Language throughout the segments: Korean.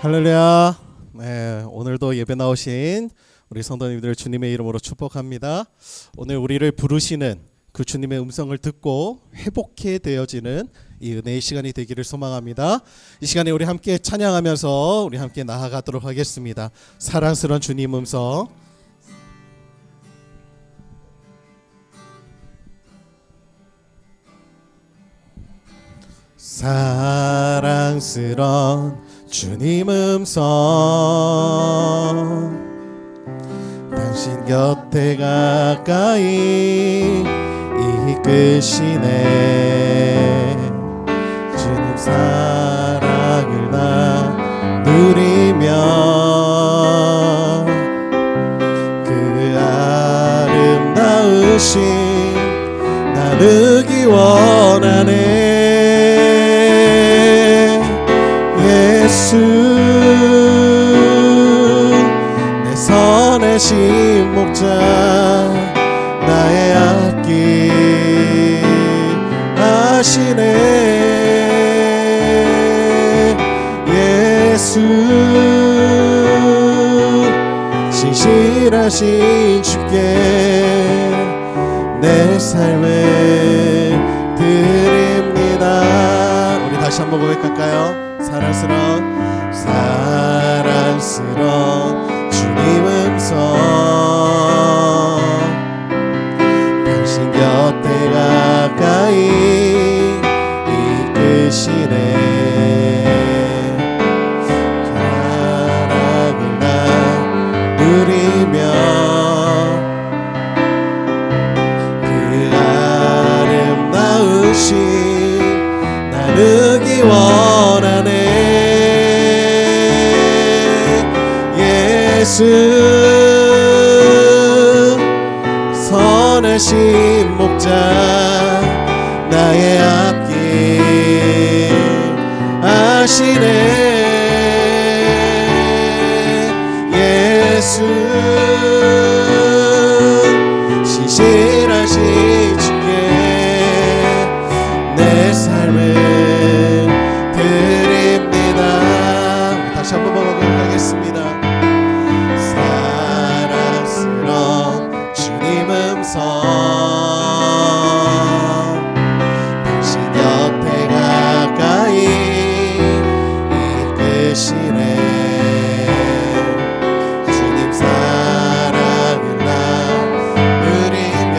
할렐루야. 네, 오늘도 예배 나오신 우리 성도님들 주님의 이름으로 축복합니다. 오늘 우리를 부르시는 그 주님의 음성을 듣고 회복해 되어지는 이 은혜의 시간이 되기를 소망합니다. 이 시간에 우리 함께 찬양하면서 우리 함께 나아가도록 하겠습니다. 사랑스러운 주님 음성. 사랑스러운 주님 음성, 당신 곁에 가까이 이끄시네. 주님 사랑을 나 누리며 그 아름다우신 나누기 원하네. 예수 내 선하신 목자 나의 앞길 하시네. 예수 신실하신 주께 내 삶을 드립니다. 우리 다시 한번 고백할까요? 사랑스러운 주님 음성, 당신 곁에 가까이 이끄시네. 사랑을 나 누리며 그 아름다우신 나누기 원하네. 예수 선하신 목자 나의 앞길 하시네. 예수 신실하신 주께 내 삶을 드립니다. 다시 한번 고백하겠습니다. 사랑스러운 주님 음성, 당신 곁에 가까이 이끄시네. 주님 사랑을 나 누리며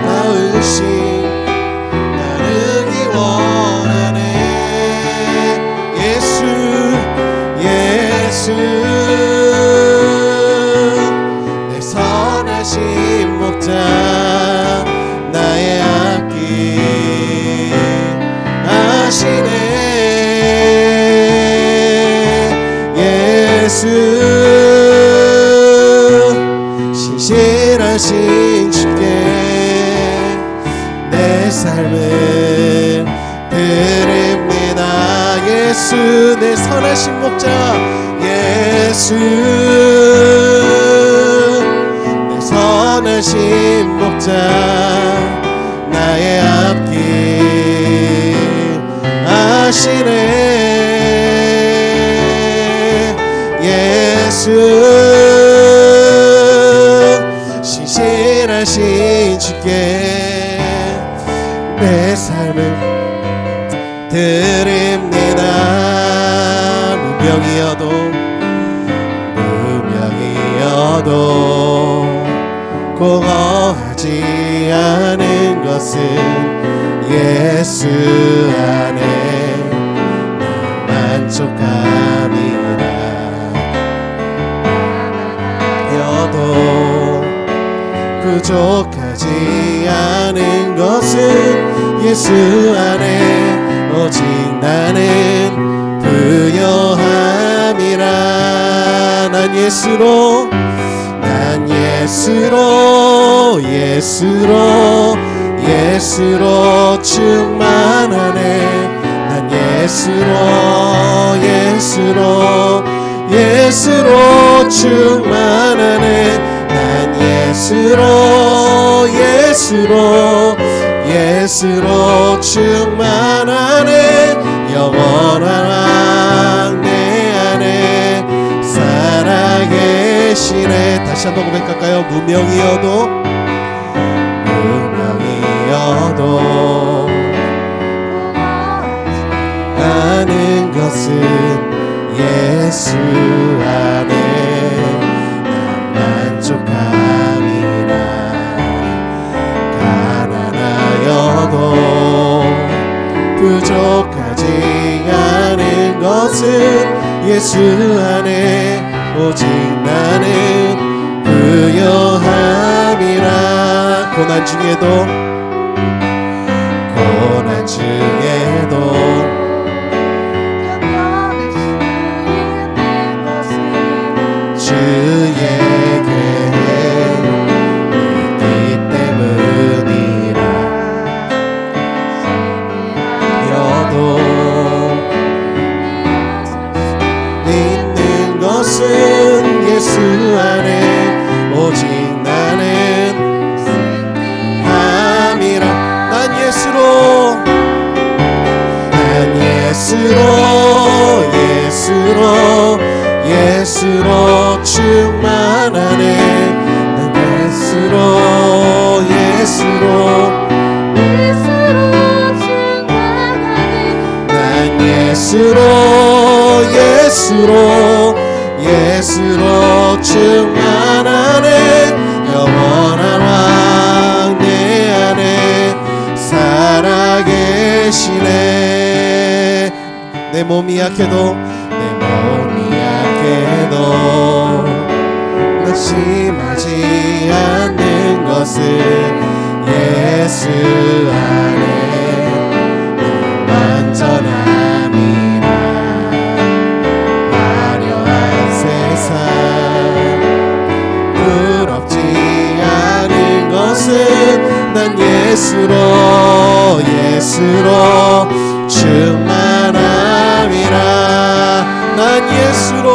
나으신 나누기 원하네. 예수 내 선하신 목자 나의 앞길 하시네. 예수 신실하신 주께 내 삶을 드립니다. 예수 내 선하신 목자, 예수 내 선하신 목자 나의 앞길 하시네. 예수 신실하신 주께 내 삶을 드립니다. 무명이어도 공허하지 않은 것은 예수 안에 만족함이라. 여도 부족하지 않은 것은 예수 안에 오직 나는 부요함이라. 난 예수로 충만하네. 난 예수로 충만하네. 난 예수로 예수로 충만하네. 영원한 왕 내 안에 살아계시네. 다시 한번 고백할까요? 무명이어도 아는 것은 예수 안에 난 만족함이라. 가난하여도 부족하지 않은 것은 예수 안에 오직 나는 부요함이라. 고난 중에도 주의 계획이 때문이라. 여도 있는 것은 예수 안에 오직 나는 함이라. 난 예수로 충만하네. 난 예수로 충만하네. 난 예수로 충만하네. 영원한 왕 내 안에 살아계시네. 내 몸이 약해도 낙심하지 않는 것은 예수 안에 완전함이라. 화려한 세상 부럽지 않은 것은 난 예수로 충만함이라. 난 예수로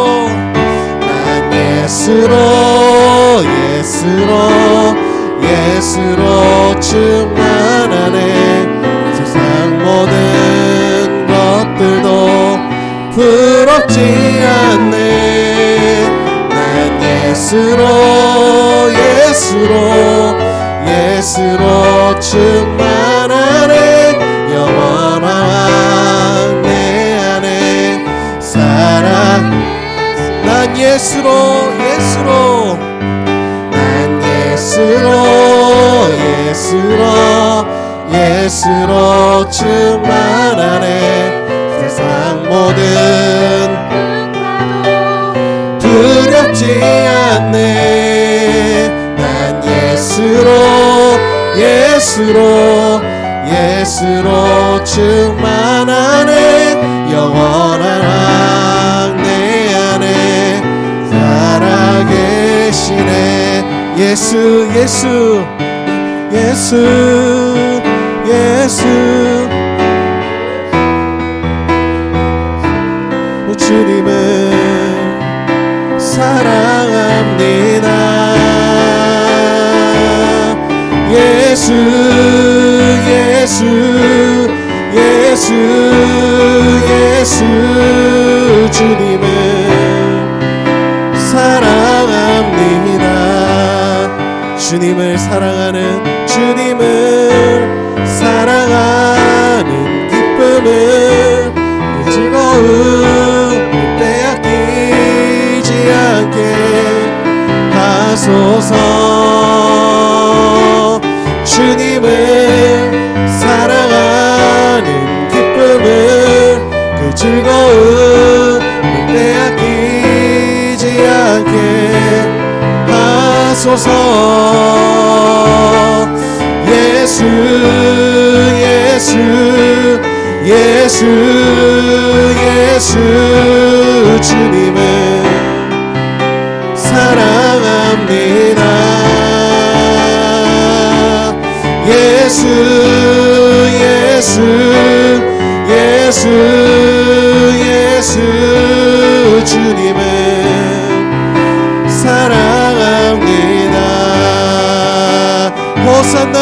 충만하네. 세상 모든 것들도 부럽지 않네. 난 예수로 충만하네. 영원한 왕 내 안에 살아. 난 예수로 충만하네. 세상 모든 두렵지 않네. 난 예수로 충만하네. 영원한 왕 내 안에 살아계시네. 예수 주님을 사랑합니다. 예수 주님을 사랑합니다. 주님을 사랑하는 기쁨을 즐거움 빼앗기지 않게 하소서. 주님을 사랑하는 기쁨을 그 즐거움 빼앗기지 않게 하소서. 예수 주님을 사랑합니다. 예수 주님을 사랑합니다. 호산나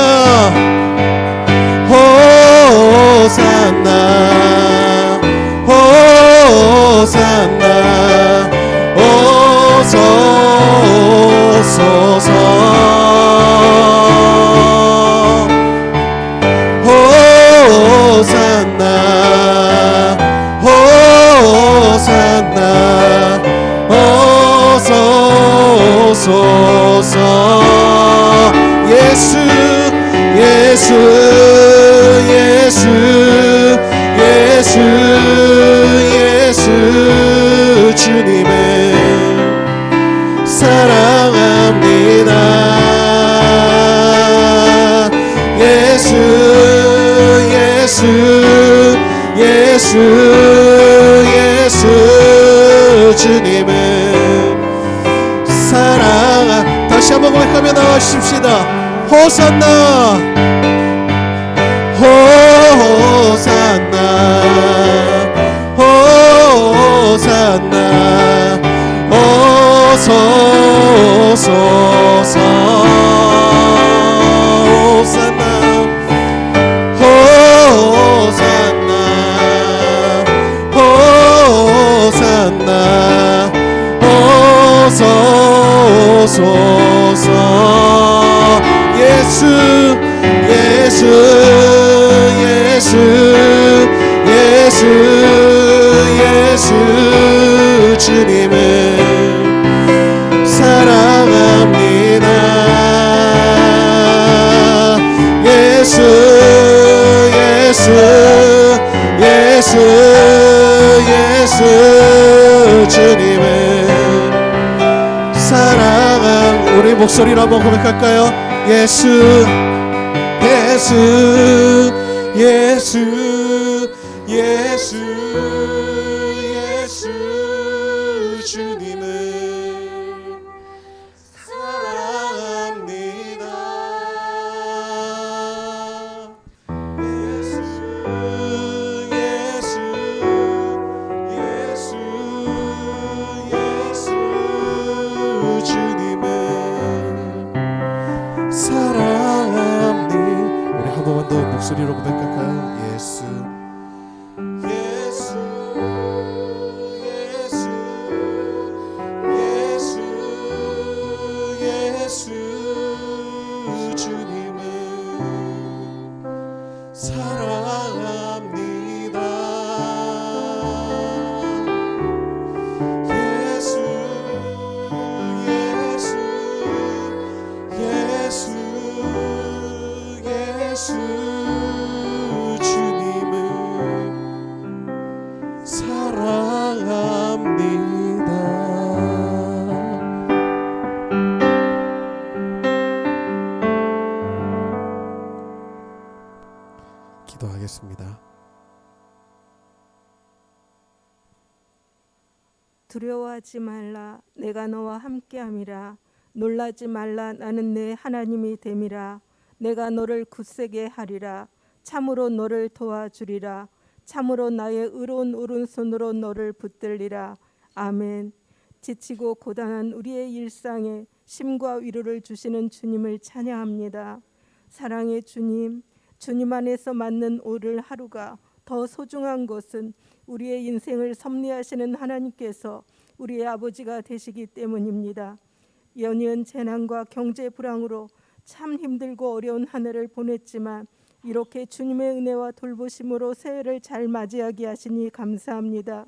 예수 예수 예수 예수 예수 주님을 사랑합니다. 예수 예수 예수 예수 주님을 다시 한번 고백하며 나가십시다. 호산나 호산나 호산나 어서 오소서 호산나 호산나 호산나 어서 오소서 예수 예수 예수 예수 예수 주님을 사랑합니다. 예수 예수 예수 예수 주님을 우리 목소리로 한번 고백할까요? 예수 예수 예수 예수 예수 주님을 사랑합니다. 예수 예수 예수 예수 주님을 사랑합니다. 우리 한 번만 더 목소리로 고백할까요? 예수 예수 예수 예수 예수 주님을 사랑합니다. 예수 예수 예수 예수 주님을 사랑합니다. 기도하겠습니다. 두려워하지 말라 내가 너와 함께함이라. 놀라지 말라 나는 내 하나님이 됨이라. 내가 너를 굳세게 하리라. 참으로 너를 도와주리라. 참으로 나의 의로운 오른손으로 너를 붙들리라. 아멘. 지치고 고단한 우리의 일상에 힘과 위로를 주시는 주님을 찬양합니다. 사랑의 주님, 주님 안에서 맞는 오늘 하루가 더 소중한 것은 우리의 인생을 섭리하시는 하나님께서 우리의 아버지가 되시기 때문입니다. 연이은 재난과 경제 불황으로 참 힘들고 어려운 한 해를 보냈지만 이렇게 주님의 은혜와 돌보심으로 새해를 잘 맞이하게 하시니 감사합니다.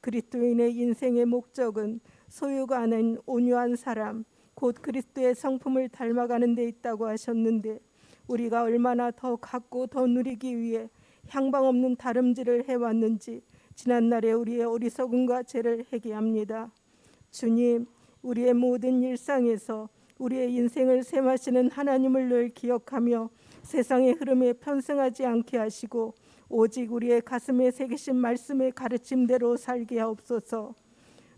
그리스도인의 인생의 목적은 소유가 아닌 온유한 사람, 곧 그리스도의 성품을 닮아가는 데 있다고 하셨는데 우리가 얼마나 더 갖고 더 누리기 위해 향방 없는 다름질을 해왔는지 지난날에 우리의 어리석음과 죄를 회개합니다. 주님, 우리의 모든 일상에서 우리의 인생을 셈하시는 하나님을 늘 기억하며 세상의 흐름에 편승하지 않게 하시고 오직 우리의 가슴에 새기신 말씀의 가르침대로 살게 하옵소서.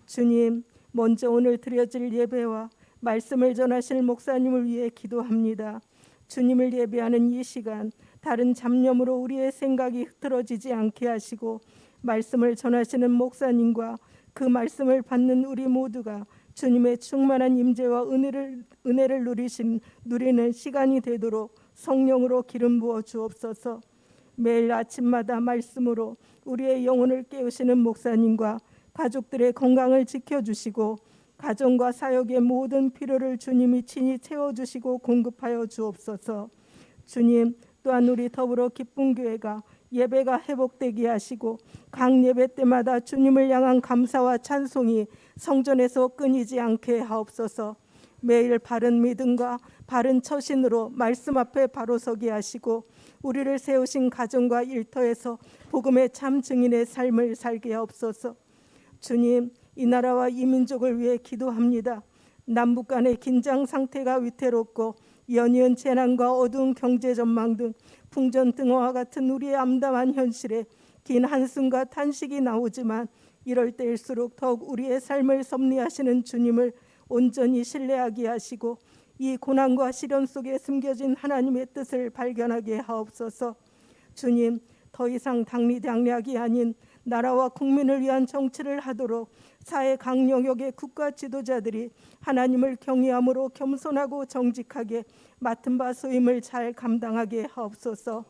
주님, 먼저 오늘 드려질 예배와 말씀을 전하실 목사님을 위해 기도합니다. 주님을 예배하는 이 시간 다른 잡념으로 우리의 생각이 흐트러지지 않게 하시고 말씀을 전하시는 목사님과 그 말씀을 받는 우리 모두가 주님의 충만한 임재와 은혜를 누리는 시간이 되도록 성령으로 기름 부어 주옵소서. 매일 아침마다 말씀으로 우리의 영혼을 깨우시는 목사님과 가족들의 건강을 지켜주시고 가정과 사역의 모든 필요를 주님이 친히 채워주시고 공급하여 주옵소서. 주님, 또한 우리 더불어 기쁜 교회가 예배가 회복되게 하시고 각 예배 때마다 주님을 향한 감사와 찬송이 성전에서 끊이지 않게 하옵소서. 매일 바른 믿음과 바른 처신으로 말씀 앞에 바로 서게 하시고 우리를 세우신 가정과 일터에서 복음의 참 증인의 삶을 살게 하옵소서. 주님, 이 나라와 이 민족을 위해 기도합니다. 남북 간의 긴장 상태가 위태롭고 연이은 재난과 어두운 경제 전망 등 풍전등화와 같은 우리의 암담한 현실에 긴 한숨과 탄식이 나오지만 이럴 때일수록 더욱 우리의 삶을 섭리하시는 주님을 온전히 신뢰하게 하시고 이 고난과 시련 속에 숨겨진 하나님의 뜻을 발견하게 하옵소서. 주님, 더 이상 당리당략이 아닌 나라와 국민을 위한 정치를 하도록 사회 각 영역의 국가 지도자들이 하나님을 경외함으로 겸손하고 정직하게 맡은 바 소임을 잘 감당하게 하옵소서.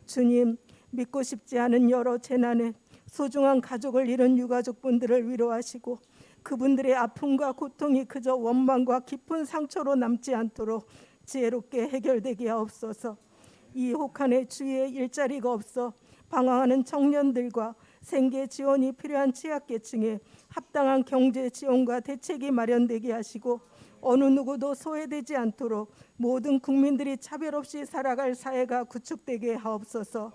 주님, 믿고 싶지 않은 여러 재난에 소중한 가족을 잃은 유가족분들을 위로하시고 그분들의 아픔과 고통이 그저 원망과 깊은 상처로 남지 않도록 지혜롭게 해결되게 하옵소서. 이 혹한의 주위에 일자리가 없어 방황하는 청년들과 생계 지원이 필요한 취약계층에 합당한 경제 지원과 대책이 마련되게 하시고 어느 누구도 소외되지 않도록 모든 국민들이 차별 없이 살아갈 사회가 구축되게 하옵소서.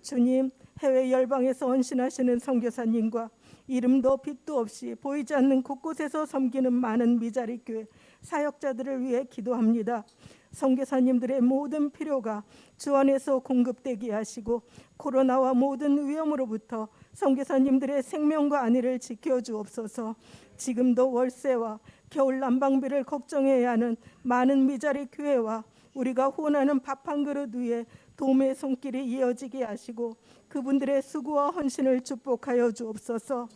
주님, 해외 열방에서 헌신하시는 선교사님과 이름도 빛도 없이 보이지 않는 곳곳에서 섬기는 많은 미자리 교회 사역자들을 위해 기도합니다. 선교사님들의 모든 필요가 주 안에서 공급되게 하시고 코로나와 모든 위험으로부터 선교사님들의 생명과 안위를 지켜주옵소서. 지금도 월세와 겨울 난방비를 걱정해야 하는 많은 미자리 교회와 우리가 후원하는 밥 한 그릇 위에 도움의 손길이 이어지게 하시고 그분들의 수고와 헌신을 축복하여 주옵소서.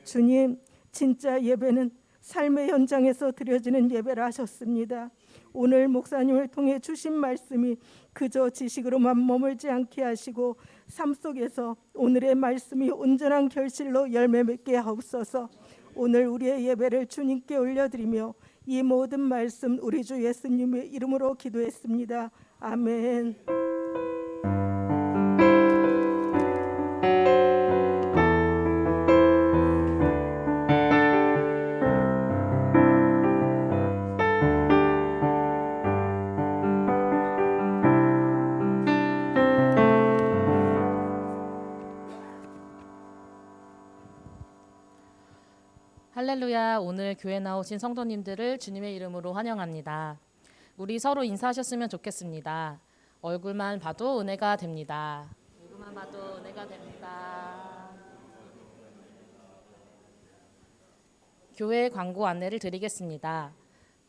주님, 진짜 예배는 삶의 현장에서 드려지는 예배라 하셨습니다. 오늘 목사님을 통해 주신 말씀이 그저 지식으로만 머물지 않게 하시고 삶 속에서 오늘의 말씀이 온전한 결실로 열매 맺게 하옵소서. 오늘 우리의 예배를 주님께 올려드리며 이 모든 말씀 우리 주 예수님의 이름으로 기도했습니다. 아멘. 할렐루야. 오늘 교회 나오신 성도님들을 주님의 이름으로 환영합니다. 우리 서로 인사하셨으면 좋겠습니다. 얼굴만 봐도 은혜가 됩니다. 얼굴만 봐도 은혜가 됩니다. 교회 광고 안내를 드리겠습니다.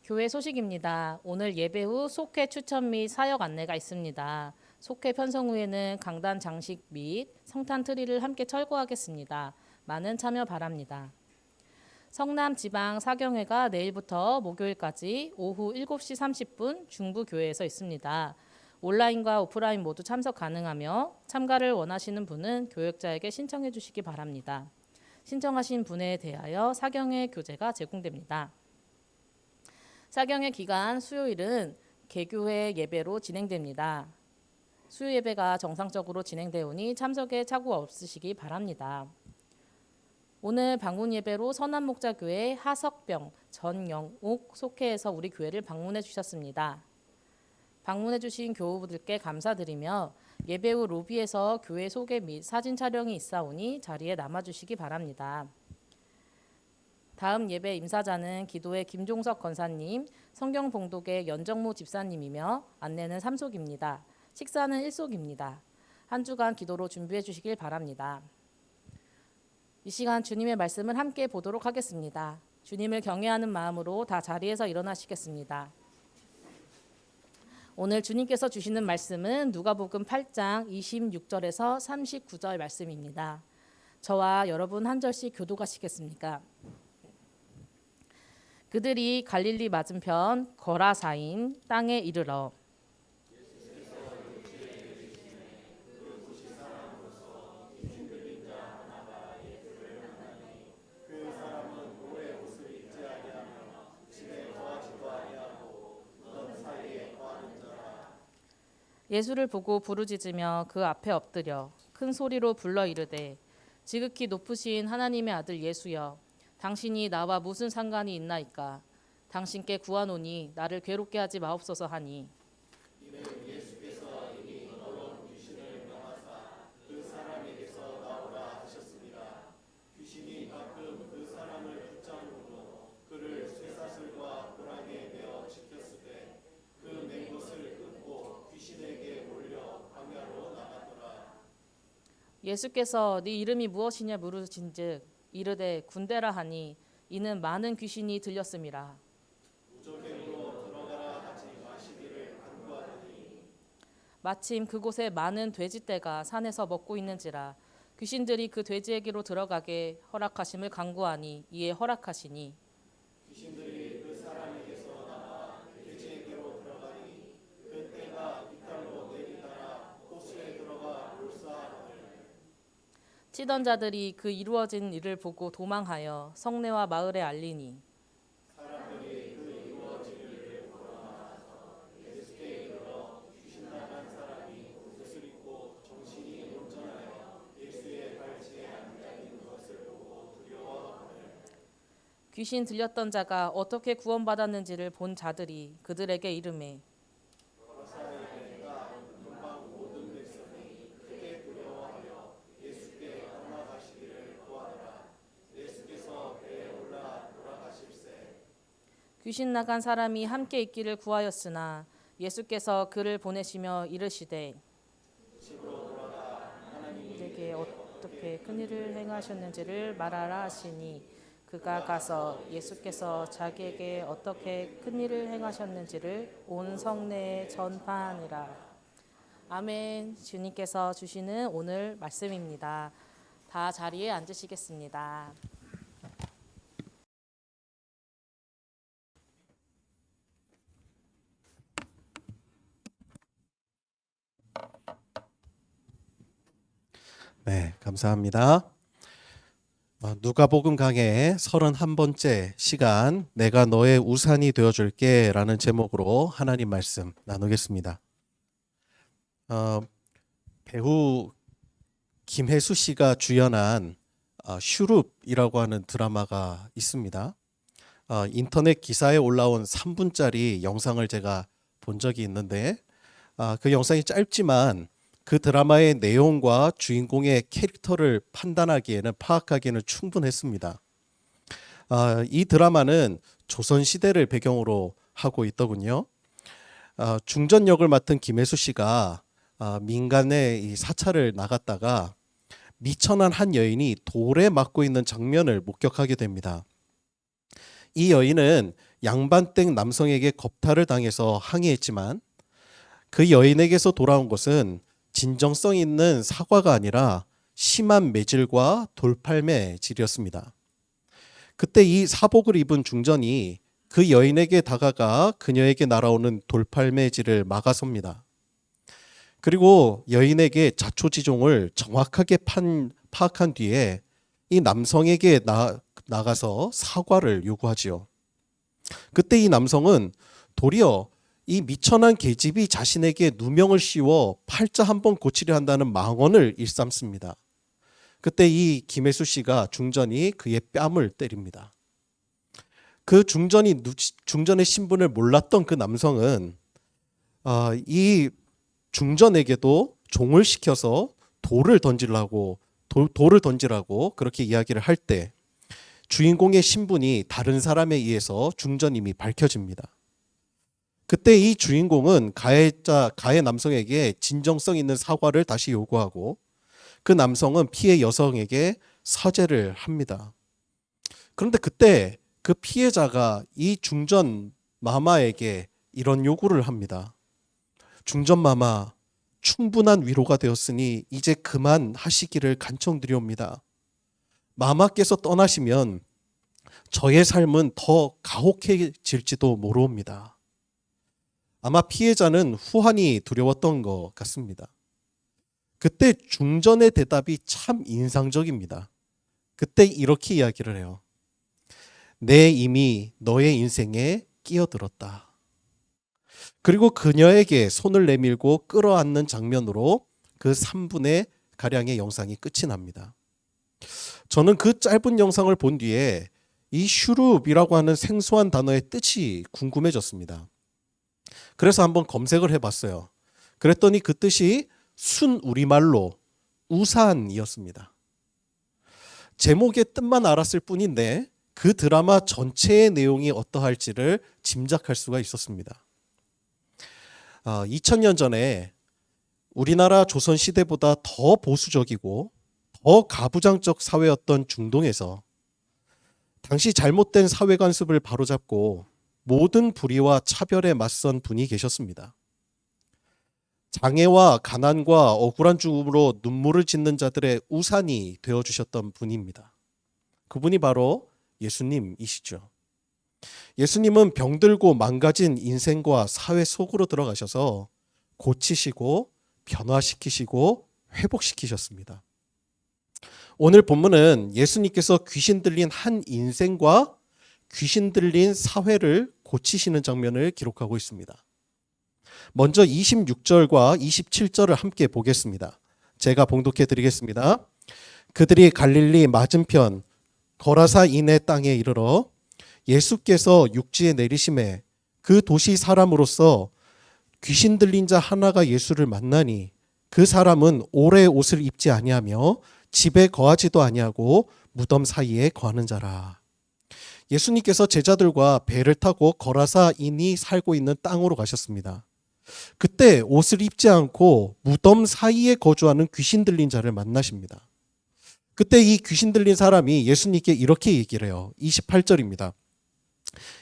교회 소식입니다. 오늘 예배 후 속회 추천 및 사역 안내가 있습니다. 속회 편성 후에는 강단 장식 및 성탄 트리를 함께 철거하겠습니다. 많은 참여 바랍니다. 성남 지방 사경회가 내일부터 목요일까지 오후 7시 30분 중부교회에서 있습니다. 온라인과 오프라인 모두 참석 가능하며 참가를 원하시는 분은 교역자에게 신청해 주시기 바랍니다. 신청하신 분에 대하여 사경회 교재가 제공됩니다. 사경회 기간 수요일은 개교회 예배로 진행됩니다. 수요 예배가 정상적으로 진행되오니 참석에 착오 없으시기 바랍니다. 오늘 방문 예배로 선한목자교회 하석병 전영옥 속회에서 우리 교회를 방문해 주셨습니다. 방문해 주신 교우분들께 감사드리며 예배 후 로비에서 교회 소개 및 사진 촬영이 있사오니 자리에 남아주시기 바랍니다. 다음 예배 임사자는 기도의 김종석 권사님, 성경봉독의 연정무 집사님이며 안내는 3속입니다. 식사는 1속입니다. 한 주간 기도로 준비해 주시길 바랍니다. 이 시간 주님의 말씀을 함께 보도록 하겠습니다. 주님을 경외하는 마음으로 다 자리에서 일어나시겠습니다. 오늘 주님께서 주시는 말씀은 누가복음 8장 26절에서 39절 말씀입니다. 저와 여러분 한 절씩 교독하시겠습니까? 그들이 갈릴리 맞은편 거라사인 땅에 이르러 예수를 보고 부르짖으며 그 앞에 엎드려 큰 소리로 불러 이르되 지극히 높으신 하나님의 아들 예수여 당신이 나와 무슨 상관이 있나이까 당신께 구하노니 나를 괴롭게 하지 마옵소서 하니 예수께서 네 이름이 무엇이냐 물으신즉 이르되 군대라 하니 이는 많은 귀신이 들렸음이라. 마침 그곳에 많은 돼지떼가 산에서 먹고 있는지라 귀신들이 그 돼지에게로 들어가게 허락하심을 간구하니 이에 허락하시니 치던 자들이 그 이루어진 일을 보고 도망하여 성내와 마을에 알리니 귀신 들렸던 자가 어떻게 구원받았는지를 본 자들이 그들에게 이르매 귀신 나간 사람이 함께 있기를 구하였으나 예수께서 그를 보내시며 이르시되 그에게 어떻게 큰일을 행하셨는지를 말하라 하시니 그가 가서 예수께서 자기에게 어떻게 큰일을 행하셨는지를 온 성내에 전파하니라. 아멘. 주님께서 주시는 오늘 말씀입니다. 다 자리에 앉으시겠습니다. 네, 감사합니다. 누가복음 강해 31번째 시간 내가 너의 우산이 되어줄게 라는 제목으로 하나님 말씀 나누겠습니다. 배우 김혜수 씨가 주연한 슈룹이라고 하는 드라마가 있습니다. 인터넷 기사에 올라온 3분짜리 영상을 제가 본 적이 있는데 그 영상이 짧지만 그 드라마의 내용과 주인공의 캐릭터를 파악하기에는 충분했습니다. 이 드라마는 조선시대를 배경으로 하고 있더군요. 중전 역을 맡은 김혜수 씨가 민간에 이 사찰을 나갔다가 미천한 한 여인이 돌에 맞고 있는 장면을 목격하게 됩니다. 이 여인은 양반댁 남성에게 겁탈을 당해서 항의했지만 그 여인에게서 돌아온 것은 진정성 있는 사과가 아니라 심한 매질과 돌팔매질이었습니다. 그때 이 사복을 입은 중전이 그 여인에게 다가가 그녀에게 날아오는 돌팔매질을 막아섭니다. 그리고 여인에게 자초지종을 정확하게 파악한 뒤에 이 남성에게 나가서 사과를 요구하지요. 그때 이 남성은 도리어 이 미천한 계집이 자신에게 누명을 씌워 팔자 한번 고치려 한다는 망언을 일삼습니다. 그때 이 김혜수 씨가 중전이 그의 뺨을 때립니다. 그 중전의 신분을 몰랐던 그 남성은 이 중전에게도 종을 시켜서 돌을 던지라고 그렇게 이야기를 할 때 주인공의 신분이 다른 사람에 의해서 중전임이 밝혀집니다. 그때 이 주인공은 가해 남성에게 진정성 있는 사과를 다시 요구하고 그 남성은 피해 여성에게 사죄를 합니다. 그런데 그때 그 피해자가 이 중전 마마에게 이런 요구를 합니다. 중전 마마, 충분한 위로가 되었으니 이제 그만하시기를 간청드리옵니다. 마마께서 떠나시면 저의 삶은 더 가혹해질지도 모르옵니다. 아마 피해자는 후환이 두려웠던 것 같습니다. 그때 중전의 대답이 참 인상적입니다. 그때 이렇게 이야기를 해요. 내 이미 너의 인생에 끼어들었다. 그리고 그녀에게 손을 내밀고 끌어안는 장면으로 그 3분의 가량의 영상이 끝이 납니다. 저는 그 짧은 영상을 본 뒤에 이 슈룹이라고 하는 생소한 단어의 뜻이 궁금해졌습니다. 그래서 한번 검색을 해봤어요. 그랬더니 그 뜻이 순 우리말로 우산이었습니다. 제목의 뜻만 알았을 뿐인데 그 드라마 전체의 내용이 어떠할지를 짐작할 수가 있었습니다. 2000년 전에 우리나라 조선시대보다 더 보수적이고 더 가부장적 사회였던 중동에서 당시 잘못된 사회 관습을 바로잡고 모든 불의와 차별에 맞선 분이 계셨습니다. 장애와 가난과 억울한 죽음으로 눈물을 짓는 자들의 우산이 되어주셨던 분입니다. 그분이 바로 예수님이시죠. 예수님은 병들고 망가진 인생과 사회 속으로 들어가셔서 고치시고 변화시키시고 회복시키셨습니다. 오늘 본문은 예수님께서 귀신 들린 한 인생과 귀신 들린 사회를 고치시는 장면을 기록하고 있습니다. 먼저 26절과 27절을 함께 보겠습니다. 제가 봉독해 드리겠습니다. 그들이 갈릴리 맞은편 거라사 이내 땅에 이르러 예수께서 육지에 내리심에 그 도시 사람으로서 귀신 들린 자 하나가 예수를 만나니 그 사람은 오래 옷을 입지 아니하며 집에 거하지도 아니하고 무덤 사이에 거하는 자라. 예수님께서 제자들과 배를 타고 거라사인이 살고 있는 땅으로 가셨습니다. 그때 옷을 입지 않고 무덤 사이에 거주하는 귀신 들린 자를 만나십니다. 그때 이 귀신 들린 사람이 예수님께 이렇게 얘기를 해요. 28절입니다.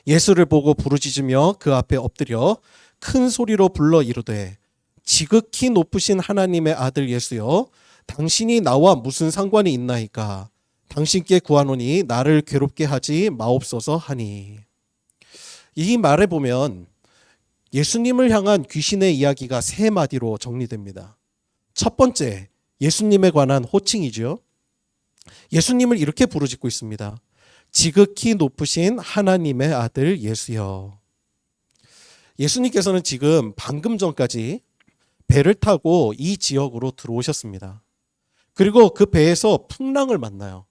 예수를 보고 부르짖으며 그 앞에 엎드려 큰 소리로 불러 이르되 지극히 높으신 하나님의 아들 예수여 당신이 나와 무슨 상관이 있나이까 당신께 구하노니 나를 괴롭게 하지 마옵소서 하니. 이 말에 보면 예수님을 향한 귀신의 이야기가 세 마디로 정리됩니다. 첫 번째, 예수님에 관한 호칭이죠. 예수님을 이렇게 부르짖고 있습니다. 지극히 높으신 하나님의 아들 예수여. 예수님께서는 지금 방금 전까지 배를 타고 이 지역으로 들어오셨습니다. 그리고 그 배에서 풍랑을 만나요.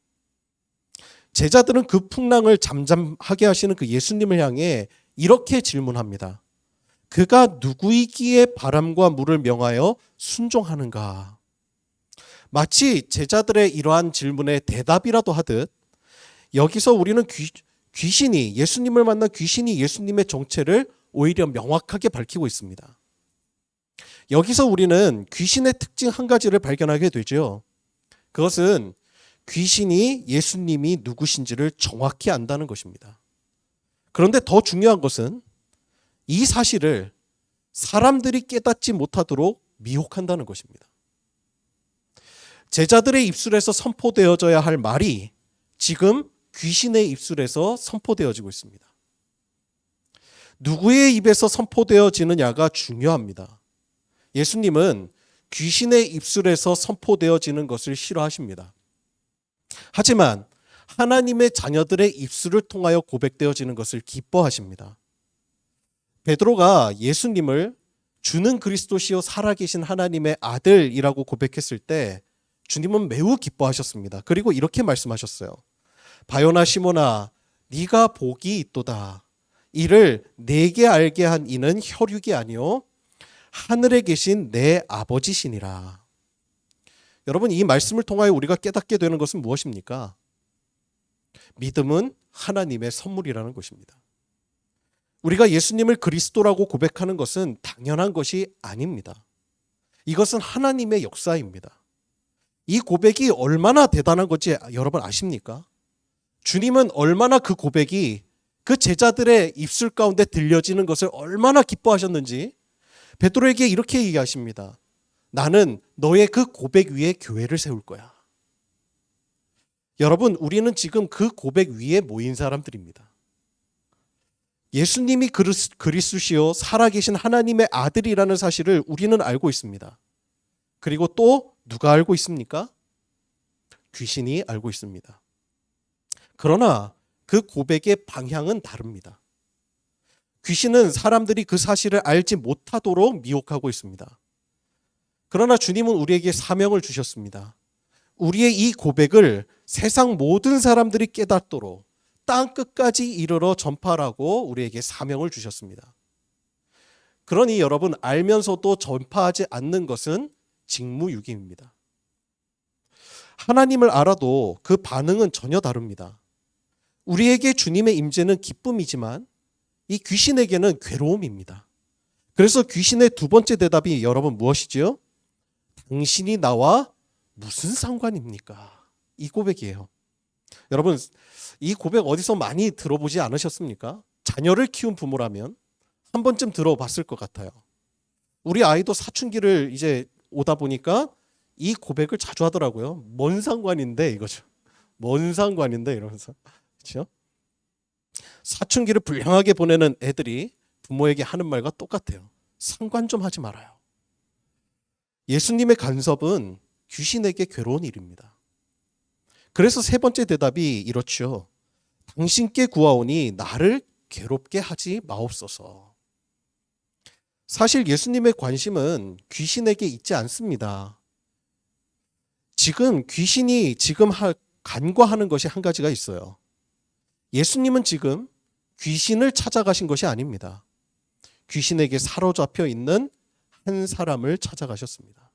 제자들은 그 풍랑을 잠잠하게 하시는 그 예수님을 향해 이렇게 질문합니다. 그가 누구이기에 바람과 물을 명하여 순종하는가? 마치 제자들의 이러한 질문에 대답이라도 하듯 여기서 우리는 귀신이 예수님을 만난 귀신이 예수님의 정체를 오히려 명확하게 밝히고 있습니다. 여기서 우리는 귀신의 특징 한 가지를 발견하게 되죠. 그것은 귀신이 예수님이 누구신지를 정확히 안다는 것입니다. 그런데 더 중요한 것은 이 사실을 사람들이 깨닫지 못하도록 미혹한다는 것입니다. 제자들의 입술에서 선포되어져야 할 말이 지금 귀신의 입술에서 선포되어지고 있습니다. 누구의 입에서 선포되어지느냐가 중요합니다. 예수님은 귀신의 입술에서 선포되어지는 것을 싫어하십니다. 하지만 하나님의 자녀들의 입술을 통하여 고백되어지는 것을 기뻐하십니다. 베드로가 예수님을 주는 그리스도시요 살아계신 하나님의 아들이라고 고백했을 때 주님은 매우 기뻐하셨습니다. 그리고 이렇게 말씀하셨어요. 바요나 시몬아 네가 복이 있도다. 이를 내게 알게 한 이는 혈육이 아니요 하늘에 계신 내 아버지시니라. 여러분, 이 말씀을 통하여 우리가 깨닫게 되는 것은 무엇입니까? 믿음은 하나님의 선물이라는 것입니다. 우리가 예수님을 그리스도라고 고백하는 것은 당연한 것이 아닙니다. 이것은 하나님의 역사입니다. 이 고백이 얼마나 대단한 건지 여러분 아십니까? 주님은 얼마나 그 고백이 그 제자들의 입술 가운데 들려지는 것을 얼마나 기뻐하셨는지 베드로에게 이렇게 얘기하십니다. 나는 너의 그 고백 위에 교회를 세울 거야. 여러분, 우리는 지금 그 고백 위에 모인 사람들입니다. 예수님이 그리스도시요 살아계신 하나님의 아들이라는 사실을 우리는 알고 있습니다. 그리고 또 누가 알고 있습니까? 귀신이 알고 있습니다. 그러나 그 고백의 방향은 다릅니다. 귀신은 사람들이 그 사실을 알지 못하도록 미혹하고 있습니다. 그러나 주님은 우리에게 사명을 주셨습니다. 우리의 이 고백을 세상 모든 사람들이 깨닫도록 땅 끝까지 이르러 전파라고 우리에게 사명을 주셨습니다. 그러니 여러분, 알면서도 전파하지 않는 것은 직무유기입니다. 하나님을 알아도 그 반응은 전혀 다릅니다. 우리에게 주님의 임재는 기쁨이지만 이 귀신에게는 괴로움입니다. 그래서 귀신의 두 번째 대답이 여러분 무엇이지요? 당신이 나와 무슨 상관입니까? 이 고백이에요. 여러분, 이 고백 어디서 많이 들어보지 않으셨습니까? 자녀를 키운 부모라면 한 번쯤 들어봤을 것 같아요. 우리 아이도 사춘기를 이제 오다 보니까 이 고백을 자주 하더라고요. 뭔 상관인데 이거죠. 뭔 상관인데 이러면서. 그렇죠? 사춘기를 불량하게 보내는 애들이 부모에게 하는 말과 똑같아요. 상관 좀 하지 말아요. 예수님의 간섭은 귀신에게 괴로운 일입니다. 그래서 세 번째 대답이 이렇죠. 당신께 구하오니 나를 괴롭게 하지 마옵소서. 사실 예수님의 관심은 귀신에게 있지 않습니다. 지금 귀신이 간과하는 것이 한 가지가 있어요. 예수님은 지금 귀신을 찾아가신 것이 아닙니다. 귀신에게 사로잡혀 있는 한 사람을 찾아가셨습니다.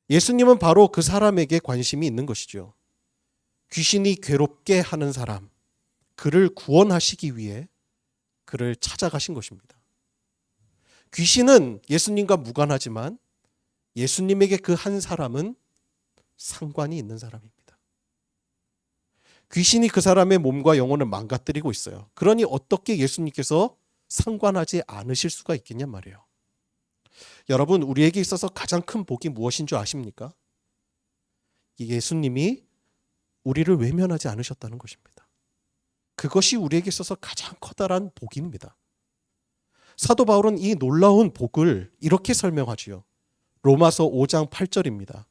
예수님은 바로 그 사람에게 관심이 있는 것이죠. 귀신이 괴롭게 하는 사람, 그를 구원하시기 위해 그를 찾아가신 것입니다. 귀신은 예수님과 무관하지만 예수님에게 그 한 사람은 상관이 있는 사람입니다. 귀신이 그 사람의 몸과 영혼을 망가뜨리고 있어요. 그러니 어떻게 예수님께서 상관하지 않으실 수가 있겠냐 말이에요. 여러분, 우리에게 있어서 가장 큰 복이 무엇인 줄 아십니까? 예수님이 우리를 외면하지 않으셨다는 것입니다. 그것이 우리에게 있어서 가장 커다란 복입니다. 사도 바울은 이 놀라운 복을 이렇게 설명하지요. 로마서 5장 8절입니다.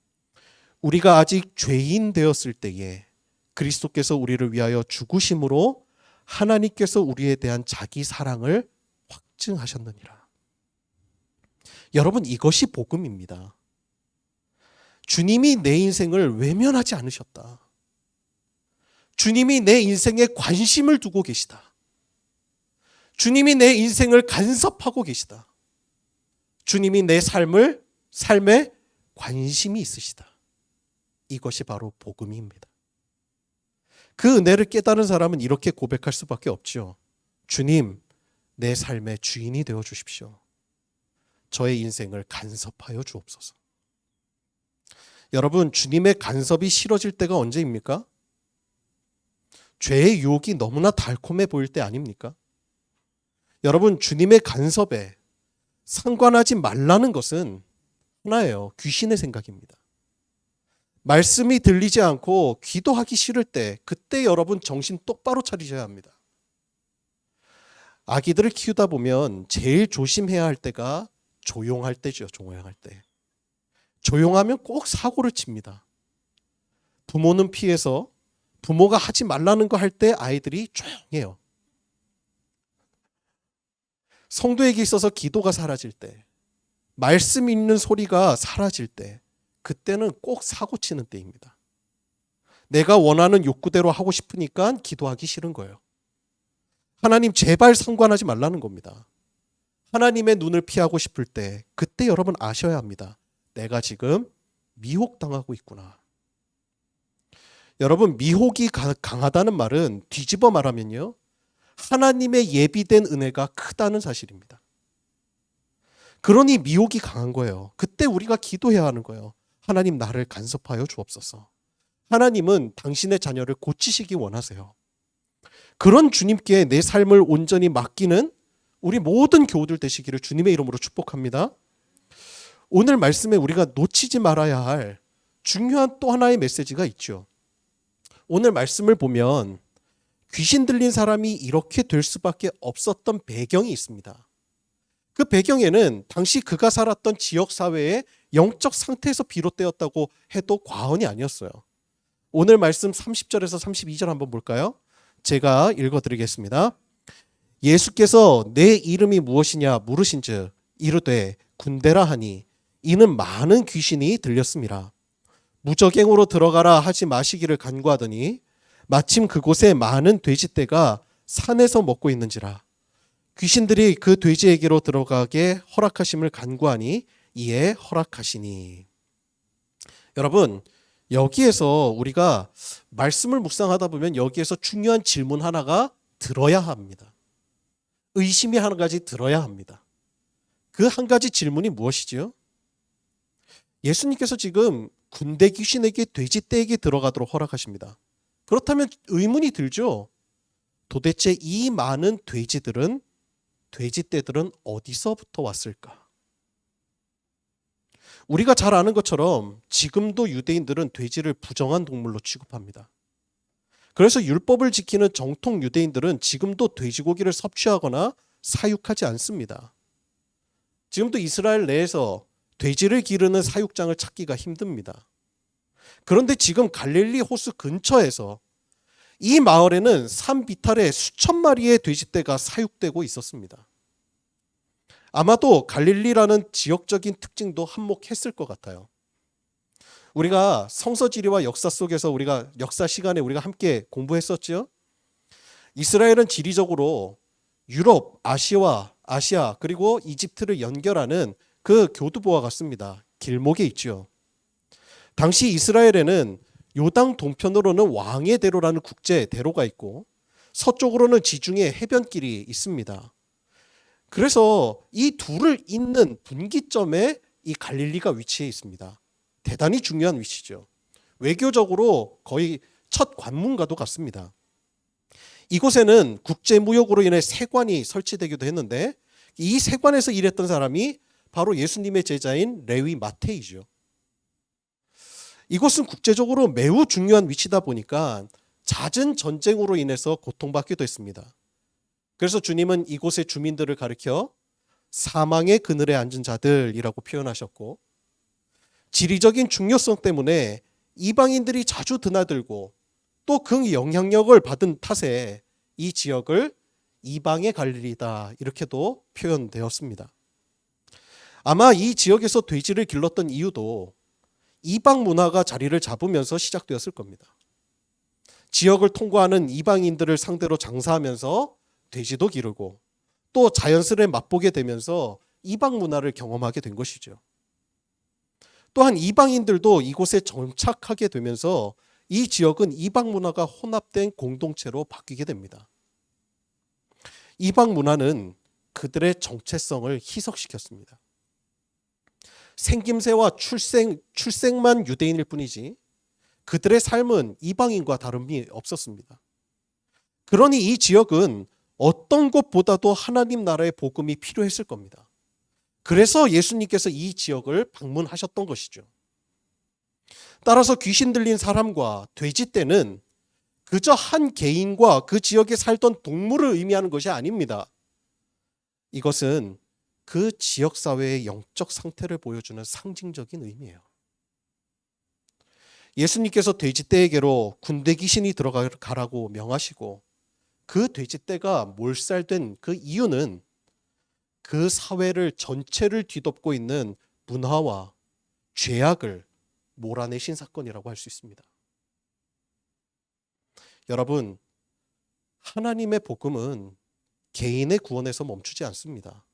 우리가 아직 죄인 되었을 때에 그리스도께서 우리를 위하여 죽으심으로 하나님께서 우리에 대한 자기 사랑을 확증하셨느니라. 여러분, 이것이 복음입니다. 주님이 내 인생을 외면하지 않으셨다. 주님이 내 인생에 관심을 두고 계시다. 주님이 내 인생을 간섭하고 계시다. 주님이 내 삶에 관심이 있으시다. 이것이 바로 복음입니다. 그 은혜를 깨달은 사람은 이렇게 고백할 수밖에 없죠. 주님, 내 삶의 주인이 되어 주십시오. 저의 인생을 간섭하여 주옵소서. 여러분, 주님의 간섭이 싫어질 때가 언제입니까? 죄의 유혹이 너무나 달콤해 보일 때 아닙니까? 여러분, 주님의 간섭에 상관하지 말라는 것은 하나예요. 귀신의 생각입니다. 말씀이 들리지 않고 기도하기 싫을 때, 그때 여러분 정신 똑바로 차리셔야 합니다. 아기들을 키우다 보면 제일 조심해야 할 때가 조용할 때죠. 조용할 때. 조용하면 꼭 사고를 칩니다. 부모는 피해서 부모가 하지 말라는 거 할 때 아이들이 조용해요. 성도에게 있어서 기도가 사라질 때, 말씀 읽는 소리가 사라질 때, 그때는 꼭 사고 치는 때입니다. 내가 원하는 욕구대로 하고 싶으니까 기도하기 싫은 거예요. 하나님 제발 상관하지 말라는 겁니다. 하나님의 눈을 피하고 싶을 때, 그때 여러분 아셔야 합니다. 내가 지금 미혹당하고 있구나. 여러분, 미혹이 강하다는 말은 뒤집어 말하면요, 하나님의 예비된 은혜가 크다는 사실입니다. 그러니 미혹이 강한 거예요. 그때 우리가 기도해야 하는 거예요. 하나님, 나를 간섭하여 주옵소서. 하나님은 당신의 자녀를 고치시기 원하세요. 그런 주님께 내 삶을 온전히 맡기는 우리 모든 교우들 되시기를 주님의 이름으로 축복합니다. 오늘 말씀에 우리가 놓치지 말아야 할 중요한 또 하나의 메시지가 있죠. 오늘 말씀을 보면 귀신 들린 사람이 이렇게 될 수밖에 없었던 배경이 있습니다. 그 배경에는 당시 그가 살았던 지역사회의 영적 상태에서 비롯되었다고 해도 과언이 아니었어요. 오늘 말씀 30절에서 32절 한번 볼까요? 제가 읽어드리겠습니다. 예수께서 내 이름이 무엇이냐 물으신즉 이르되 군대라 하니 이는 많은 귀신이 들렸습니다. 무저갱으로 들어가라 하지 마시기를 간구하더니 마침 그곳에 많은 돼지떼가 산에서 먹고 있는지라 귀신들이 그 돼지에게로 들어가게 허락하심을 간구하니 이에 허락하시니. 여러분, 여기에서 우리가 말씀을 묵상하다 보면 여기에서 중요한 질문 하나가 들어야 합니다. 의심이 한 가지 들어야 합니다. 그 한 가지 질문이 무엇이지요? 예수님께서 지금 군대 귀신에게 돼지떼에게 들어가도록 허락하십니다. 그렇다면 의문이 들죠. 도대체 이 많은 돼지떼들은 어디서부터 왔을까? 우리가 잘 아는 것처럼 지금도 유대인들은 돼지를 부정한 동물로 취급합니다. 그래서 율법을 지키는 정통 유대인들은 지금도 돼지고기를 섭취하거나 사육하지 않습니다. 지금도 이스라엘 내에서 돼지를 기르는 사육장을 찾기가 힘듭니다. 그런데 지금 갈릴리 호수 근처에서 이 마을에는 산 비탈에 수천 마리의 돼지떼가 사육되고 있었습니다. 아마도 갈릴리라는 지역적인 특징도 한몫했을 것 같아요. 우리가 성서지리와 역사 속에서 우리가 역사 시간에 우리가 함께 공부했었죠. 이스라엘은 지리적으로 유럽, 아시아 그리고 이집트를 연결하는 그 교두보와 같습니다. 길목에 있죠. 당시 이스라엘에는 요당 동편으로는 왕의 대로라는 국제 대로가 있고 서쪽으로는 지중해 해변길이 있습니다. 그래서 이 둘을 잇는 분기점에 이 갈릴리가 위치해 있습니다. 대단히 중요한 위치죠. 외교적으로 거의 첫 관문과도 같습니다. 이곳에는 국제무역으로 인해 세관이 설치되기도 했는데 이 세관에서 일했던 사람이 바로 예수님의 제자인 레위 마태이죠. 이곳은 국제적으로 매우 중요한 위치다 보니까 잦은 전쟁으로 인해서 고통받기도 했습니다. 그래서 주님은 이곳의 주민들을 가리켜 사망의 그늘에 앉은 자들이라고 표현하셨고 지리적인 중요성 때문에 이방인들이 자주 드나들고 또 그 영향력을 받은 탓에 이 지역을 이방의 갈릴리다 이렇게도 표현되었습니다. 아마 이 지역에서 돼지를 길렀던 이유도 이방 문화가 자리를 잡으면서 시작되었을 겁니다. 지역을 통과하는 이방인들을 상대로 장사하면서 돼지도 기르고 또 자연스레 맛보게 되면서 이방 문화를 경험하게 된 것이죠. 또한 이방인들도 이곳에 정착하게 되면서 이 지역은 이방 문화가 혼합된 공동체로 바뀌게 됩니다. 이방 문화는 그들의 정체성을 희석시켰습니다. 생김새와 출생만 유대인일 뿐이지 그들의 삶은 이방인과 다름이 없었습니다. 그러니 이 지역은 어떤 곳보다도 하나님 나라의 복음이 필요했을 겁니다. 그래서 예수님께서 이 지역을 방문하셨던 것이죠. 따라서 귀신 들린 사람과 돼지떼는 그저 한 개인과 그 지역에 살던 동물을 의미하는 것이 아닙니다. 이것은 그 지역사회의 영적 상태를 보여주는 상징적인 의미예요. 예수님께서 돼지떼에게로 군대 귀신이 들어가라고 명하시고 그 돼지떼가 몰살된 그 이유는 그 사회를 전체를 뒤덮고 있는 문화와 죄악을 몰아내신 사건이라고 할 수 있습니다. 여러분, 하나님의 복음은 개인의 구원에서 멈추지 않습니다.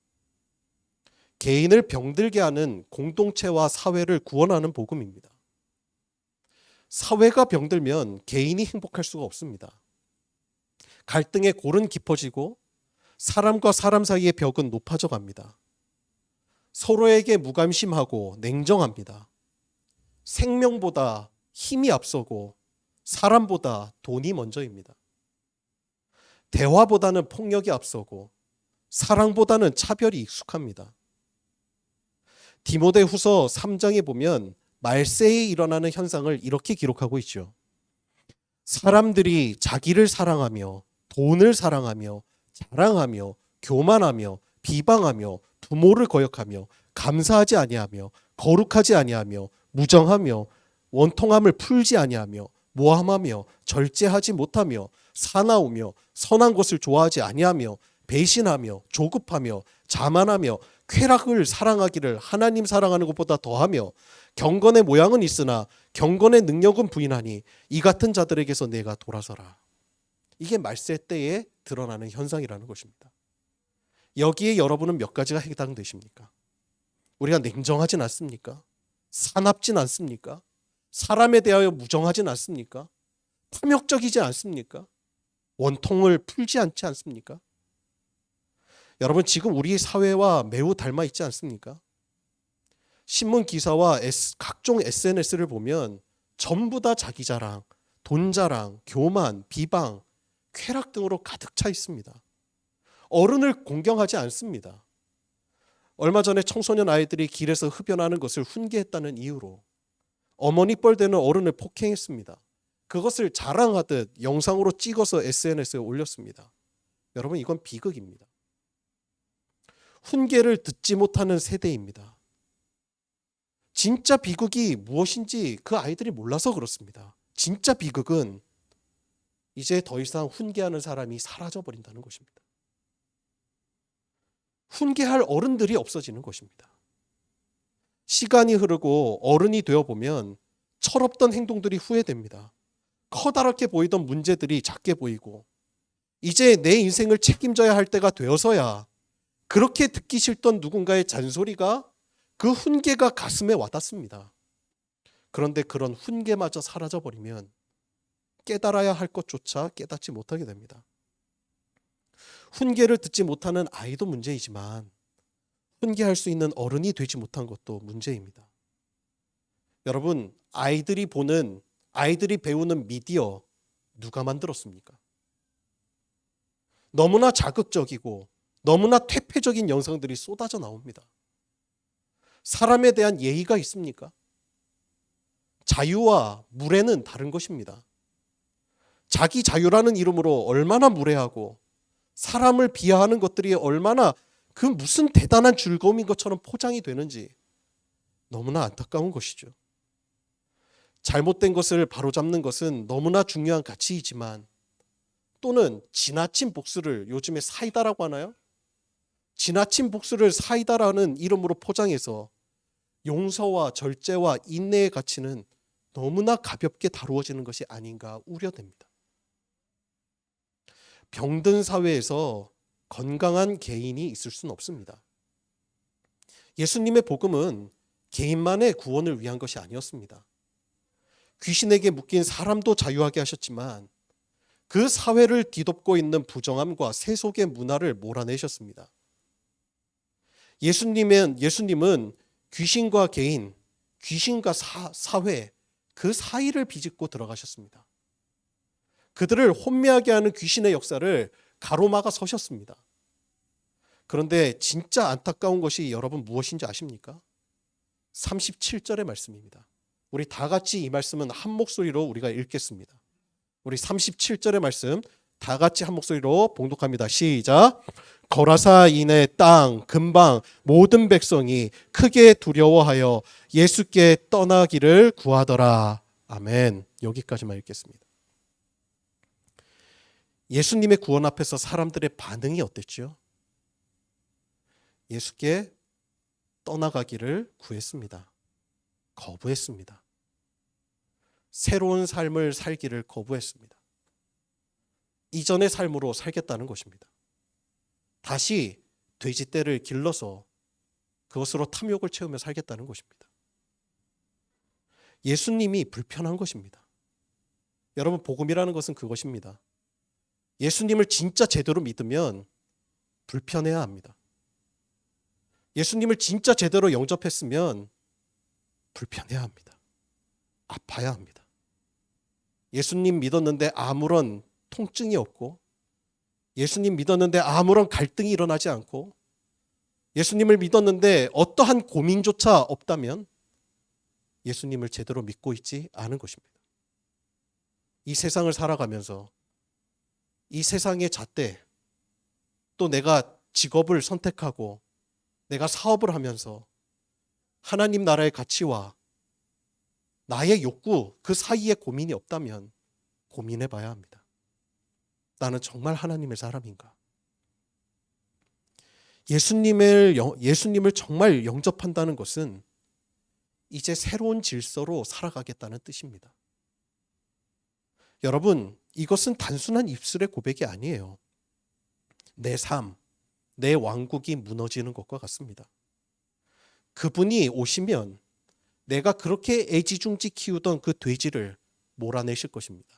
개인을 병들게 하는 공동체와 사회를 구원하는 복음입니다. 사회가 병들면 개인이 행복할 수가 없습니다. 갈등의 골은 깊어지고 사람과 사람 사이의 벽은 높아져 갑니다. 서로에게 무관심하고 냉정합니다. 생명보다 힘이 앞서고 사람보다 돈이 먼저입니다. 대화보다는 폭력이 앞서고 사랑보다는 차별이 익숙합니다. 디모데후서 3장에 보면 말세에 일어나는 현상을 이렇게 기록하고 있죠. 사람들이 자기를 사랑하며 돈을 사랑하며 자랑하며 교만하며 비방하며 부모를 거역하며 감사하지 아니하며 거룩하지 아니하며 무정하며 원통함을 풀지 아니하며 모함하며 절제하지 못하며 사나우며 선한 것을 좋아하지 아니하며 배신하며 조급하며 자만하며 쾌락을 사랑하기를 하나님 사랑하는 것보다 더하며 경건의 모양은 있으나 경건의 능력은 부인하니 이 같은 자들에게서 내가 돌아서라. 이게 말세 때에 드러나는 현상이라는 것입니다. 여기에 여러분은 몇 가지가 해당되십니까? 우리가 냉정하진 않습니까? 사납진 않습니까? 사람에 대하여 무정하진 않습니까? 탐욕적이지 않습니까? 원통을 풀지 않지 않습니까? 여러분, 지금 우리 사회와 매우 닮아 있지 않습니까? 신문 기사와 각종 SNS를 보면 전부 다 자기 자랑, 돈 자랑, 교만, 비방, 쾌락 등으로 가득 차 있습니다. 어른을 공경하지 않습니다. 얼마 전에 청소년 아이들이 길에서 흡연하는 것을 훈계했다는 이유로 어머니 뻘되는 어른을 폭행했습니다. 그것을 자랑하듯 영상으로 찍어서 SNS에 올렸습니다. 여러분, 이건 비극입니다. 훈계를 듣지 못하는 세대입니다. 진짜 비극이 무엇인지 그 아이들이 몰라서 그렇습니다. 진짜 비극은 이제 더 이상 훈계하는 사람이 사라져버린다는 것입니다. 훈계할 어른들이 없어지는 것입니다. 시간이 흐르고 어른이 되어보면 철없던 행동들이 후회됩니다. 커다랗게 보이던 문제들이 작게 보이고 이제 내 인생을 책임져야 할 때가 되어서야 그렇게 듣기 싫던 누군가의 잔소리가 그 훈계가 가슴에 와닿습니다. 그런데 그런 훈계마저 사라져버리면 깨달아야 할 것조차 깨닫지 못하게 됩니다. 훈계를 듣지 못하는 아이도 문제이지만 훈계할 수 있는 어른이 되지 못한 것도 문제입니다. 여러분, 아이들이 배우는 미디어 누가 만들었습니까? 너무나 자극적이고 너무나 퇴폐적인 영상들이 쏟아져 나옵니다. 사람에 대한 예의가 있습니까? 자유와 무례는 다른 것입니다. 자기 자유라는 이름으로 얼마나 무례하고 사람을 비하하는 것들이 얼마나 그 무슨 대단한 즐거움인 것처럼 포장이 되는지 너무나 안타까운 것이죠. 잘못된 것을 바로잡는 것은 너무나 중요한 가치이지만 또는 지나친 복수를 요즘에 사이다라고 하나요? 지나친 복수를 사이다라는 이름으로 포장해서 용서와 절제와 인내의 가치는 너무나 가볍게 다루어지는 것이 아닌가 우려됩니다. 병든 사회에서 건강한 개인이 있을 수는 없습니다. 예수님의 복음은 개인만의 구원을 위한 것이 아니었습니다. 귀신에게 묶인 사람도 자유하게 하셨지만 그 사회를 뒤덮고 있는 부정함과 세속의 문화를 몰아내셨습니다. 예수님은 귀신과 개인, 귀신과 사회 그 사이를 비집고 들어가셨습니다. 그들을 혼미하게 하는 귀신의 역사를 가로막아 서셨습니다. 그런데 진짜 안타까운 것이 여러분 무엇인지 아십니까? 37절의 말씀입니다. 우리 다 같이 이 말씀은 한 목소리로 우리가 읽겠습니다. 우리 37절의 말씀 다 같이 한 목소리로 봉독합니다. 시작. 거라사인의 땅 근방 모든 백성이 크게 두려워하여 예수께 떠나기를 구하더라. 아멘. 여기까지만 읽겠습니다. 예수님의 구원 앞에서 사람들의 반응이 어땠죠? 예수께 떠나가기를 구했습니다. 거부했습니다. 새로운 삶을 살기를 거부했습니다. 이전의 삶으로 살겠다는 것입니다. 다시 돼지떼를 길러서 그것으로 탐욕을 채우며 살겠다는 것입니다. 예수님이 불편한 것입니다. 여러분, 복음이라는 것은 그것입니다. 예수님을 진짜 제대로 믿으면 불편해야 합니다. 예수님을 진짜 제대로 영접했으면 불편해야 합니다. 아파야 합니다. 예수님 믿었는데 아무런 통증이 없고 예수님 믿었는데 아무런 갈등이 일어나지 않고 예수님을 믿었는데 어떠한 고민조차 없다면 예수님을 제대로 믿고 있지 않은 것입니다. 이 세상을 살아가면서 이 세상의 잣대 또 내가 직업을 선택하고 내가 사업을 하면서 하나님 나라의 가치와 나의 욕구 그 사이에 고민이 없다면 고민해 봐야 합니다. 나는 정말 하나님의 사람인가? 예수님을 정말 영접한다는 것은 이제 새로운 질서로 살아가겠다는 뜻입니다. 여러분, 이것은 단순한 입술의 고백이 아니에요. 내 삶, 내 왕국이 무너지는 것과 같습니다. 그분이 오시면 내가 그렇게 애지중지 키우던 그 돼지를 몰아내실 것입니다.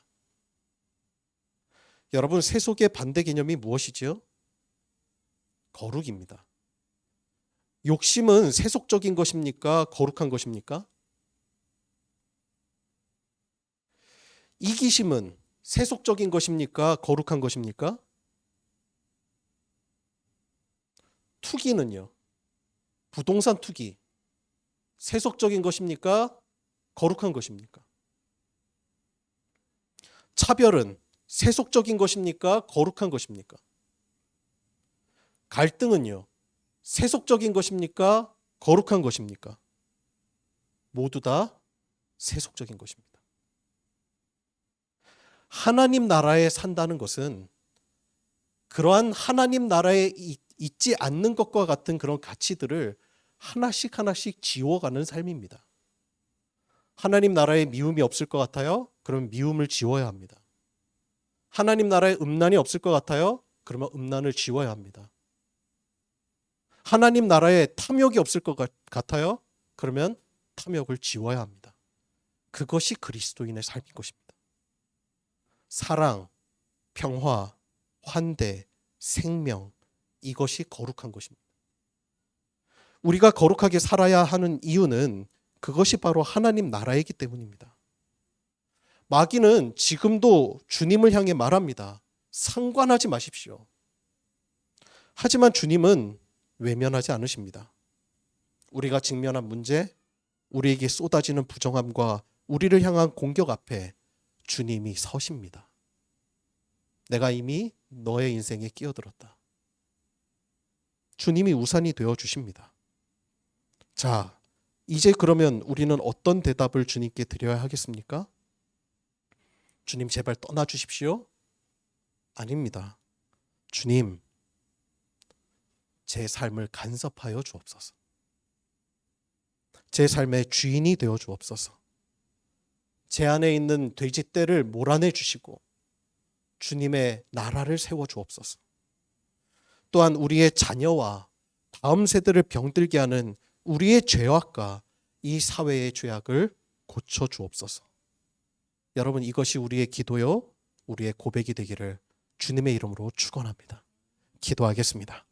여러분, 세속의 반대 개념이 무엇이지요? 거룩입니다. 욕심은 세속적인 것입니까? 거룩한 것입니까? 이기심은 세속적인 것입니까? 거룩한 것입니까? 투기는요? 부동산 투기, 세속적인 것입니까? 거룩한 것입니까? 차별은 세속적인 것입니까? 거룩한 것입니까? 갈등은요? 세속적인 것입니까? 거룩한 것입니까? 모두 다 세속적인 것입니다. 하나님 나라에 산다는 것은 그러한 하나님 나라에 있지 않는 것과 같은 그런 가치들을 하나씩 하나씩 지워가는 삶입니다. 하나님 나라에 미움이 없을 것 같아요? 그럼 미움을 지워야 합니다. 하나님 나라에 음란이 없을 것 같아요? 그러면 음란을 지워야 합니다. 하나님 나라에 탐욕이 없을 것 같아요? 그러면 탐욕을 지워야 합니다. 그것이 그리스도인의 삶인 것입니다. 사랑, 평화, 환대, 생명, 이것이 거룩한 것입니다. 우리가 거룩하게 살아야 하는 이유는 그것이 바로 하나님 나라이기 때문입니다. 마귀는 지금도 주님을 향해 말합니다. 상관하지 마십시오. 하지만 주님은 외면하지 않으십니다. 우리가 직면한 문제, 우리에게 쏟아지는 부정함과 우리를 향한 공격 앞에 주님이 서십니다. 내가 이미 너의 인생에 끼어들었다. 주님이 우산이 되어 주십니다. 자, 이제 그러면 우리는 어떤 대답을 주님께 드려야 하겠습니까? 주님 제발 떠나 주십시오? 아닙니다. 주님, 제 삶을 간섭하여 주옵소서. 제 삶의 주인이 되어 주옵소서. 제 안에 있는 돼지떼를 몰아내 주시고 주님의 나라를 세워 주옵소서. 또한 우리의 자녀와 다음 세대를 병들게 하는 우리의 죄악과 이 사회의 죄악을 고쳐 주옵소서. 여러분, 이것이 우리의 기도요, 우리의 고백이 되기를 주님의 이름으로 축원합니다. 기도하겠습니다.